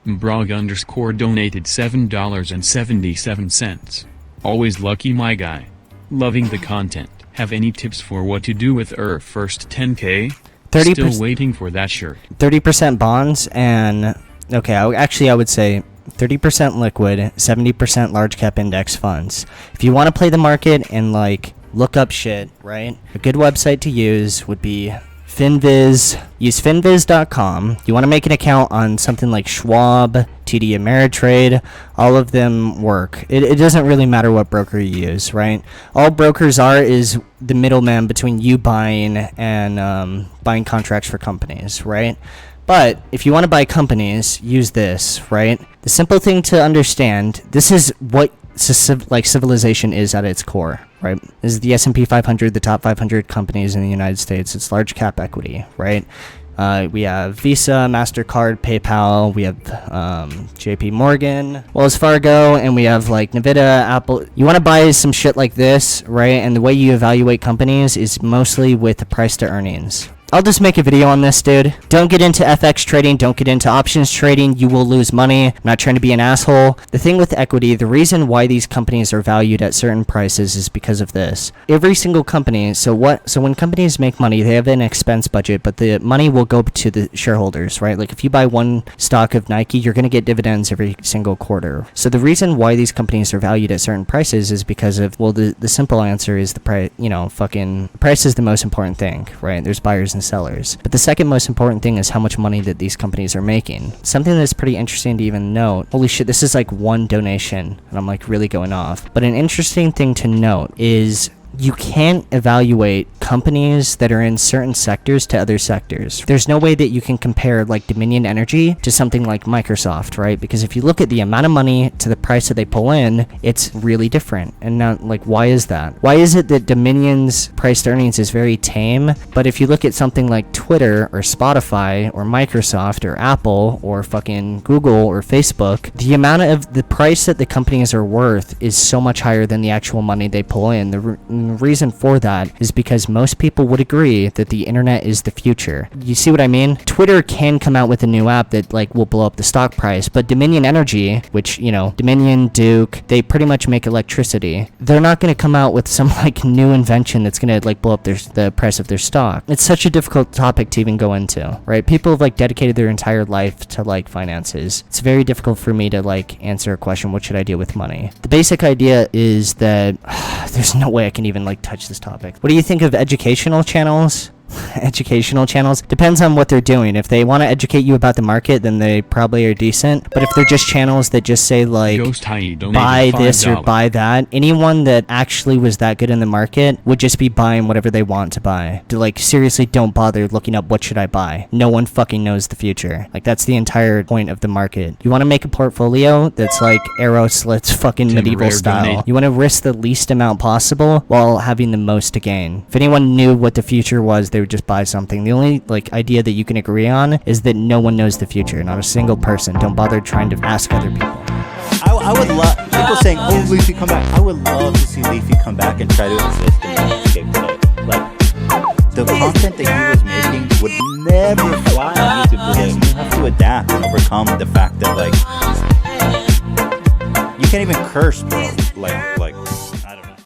Brog_ donated $7.77. Always lucky my guy. Loving the content. Have any tips for what to do with first 10K? 30%, Still waiting for that shirt. 30% bonds and, okay, I would say 30% liquid, 70% large cap index funds. If you want to play the market and like look up shit, right? A good website to use would be Finviz. Use finviz.com. You want to make an account on something like Schwab, TD Ameritrade. All of them work. It doesn't really matter what broker you use, right? All brokers are is the middleman between you buying and buying contracts for companies, right? But if you want to buy companies, use this, right? The simple thing to understand, this is what civilization is at its core, right? This is the S&P 500, the top 500 companies in the United States. It's large cap equity, right? We have Visa, MasterCard, PayPal, we have JP Morgan, Wells Fargo, and we have like Nvidia, Apple. You want to buy some shit like this, right? And the way you evaluate companies is mostly with the price to earnings. I'll just make a video on this, dude. Don't get into FX trading. Don't get into options trading. You will lose money. I'm not trying to be an asshole. The thing with equity, the reason why these companies are valued at certain prices is because of this. Every single company, so when companies make money, they have an expense budget, but the money will go to the shareholders, right? Like if you buy one stock of Nike, you're going to get dividends every single quarter. So the reason why these companies are valued at certain prices is because of, well, the simple answer is the price, price is the most important thing, right? There's buyers and sellers. But the second most important thing is how much money that these companies are making. Something that's pretty interesting to even note. Holy shit, this is like one donation, and I'm like really going off. But an interesting thing to note is you can't evaluate companies that are in certain sectors to other sectors. There's no way that you can compare like Dominion Energy to something like Microsoft, right? Because if you look at the amount of money to the price that they pull in, it's really different. And now, like, why is that? Why is it that Dominion's price to earnings is very tame, but if you look at something like Twitter or Spotify or Microsoft or Apple or fucking Google or Facebook, the amount of the price that the companies are worth is so much higher than the actual money they pull in. The reason for that is because most people would agree that the internet is the future. You see what I mean? Twitter can come out with a new app that like will blow up the stock price, but Dominion Energy, which, Dominion, Duke, they pretty much make electricity. They're not going to come out with some like new invention that's going to like blow up the price of their stock. It's such a difficult topic to even go into, right? People have like dedicated their entire life to like finances. It's very difficult for me to like answer a question, what should I do with money? The basic idea is that there's no way I can even like touch this topic. What do you think of educational channels? Educational channels depends on what they're doing. If they want to educate you about the market, then they probably are decent. But if they're just channels that just say like buy this or buy that, anyone that actually was that good in the market would just be buying whatever they want to buy. To like seriously don't bother looking up what should I buy. No one fucking knows the future. Like that's the entire point of the market. You want to make a portfolio that's like arrow slits fucking medieval style. You want to risk the least amount possible while having the most to gain. If anyone knew what the future was, they would just buy something. The only like idea that you can agree on is that no one knows the future, not a single person. Don't bother trying to ask other people. I would love people saying, "Oh, Leafy, come back." I would love to see Leafy come back and try to exist in the landscape today. Like the content that he was making would never fly on YouTube today. You have to adapt and overcome the fact that like you can't even curse, bro. Like